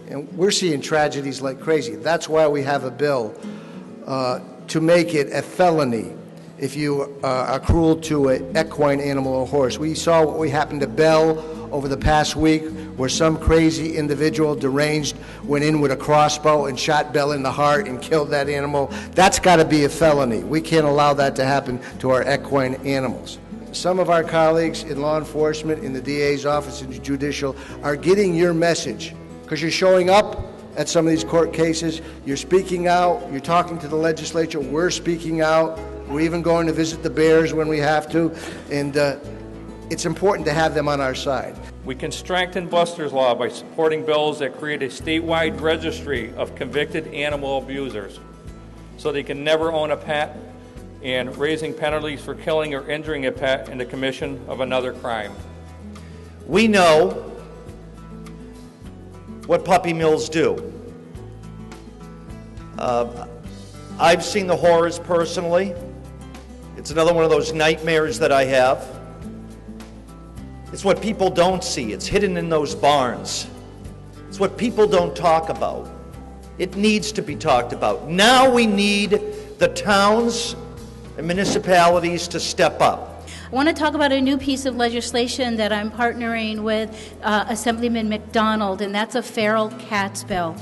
And we're seeing tragedies like crazy. That's why we have a bill to make it a felony if you are cruel to an equine animal or horse. We saw what happened to Belle over the past week, where some crazy individual, deranged, went in with a crossbow and shot Belle in the heart and killed that animal. That's got to be a felony. We can't allow that to happen to our equine animals. Some of our colleagues in law enforcement, in the DA's office, in the judicial, are getting your message, because you're showing up at some of these court cases, you're speaking out, you're talking to the legislature, we're speaking out, we're even going to visit the bears when we have to, and it's important to have them on our side. We can strengthen Buster's Law by supporting bills that create a statewide registry of convicted animal abusers so they can never own a pet, and raising penalties for killing or injuring a pet in the commission of another crime. We know what puppy mills do. I've seen the horrors personally. It's another one of those nightmares that I have. It's what people don't see. It's hidden in those barns. It's what people don't talk about. It needs to be talked about. Now we need the towns and municipalities to step up. I want to talk about a new piece of legislation that I'm partnering with Assemblyman McDonald, and that's a feral cats bill.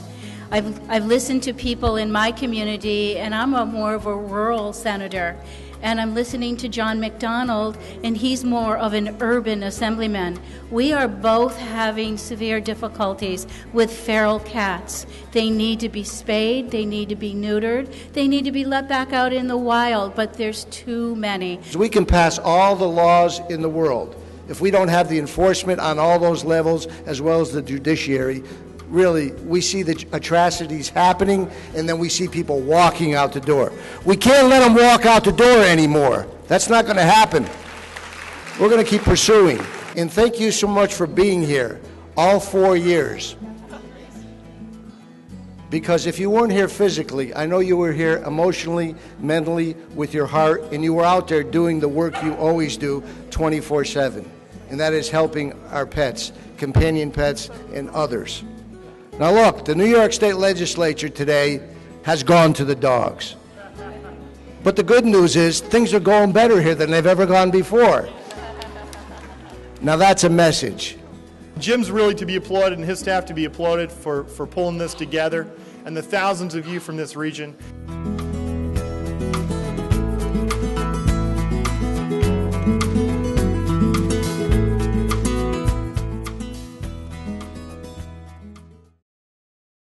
I've listened to people in my community, and I'm more of a rural senator, and I'm listening to John McDonald, and he's more of an urban assemblyman. We are both having severe difficulties with feral cats. They need to be spayed, they need to be neutered, they need to be let back out in the wild, but there's too many. We can pass all the laws in the world. If we don't have the enforcement on all those levels, as well as the judiciary, really, we see the atrocities happening, and then we see people walking out the door. We can't let them walk out the door anymore. That's not going to happen. We're going to keep pursuing. And thank you so much for being here all 4 years. Because if you weren't here physically, I know you were here emotionally, mentally, with your heart, and you were out there doing the work you always do 24/7. And that is helping our pets, companion pets, and others. Now look, the New York State Legislature today has gone to the dogs. But the good news is things are going better here than they've ever gone before. Now that's a message. Jim's really to be applauded, and his staff to be applauded for pulling this together, and the thousands of you from this region.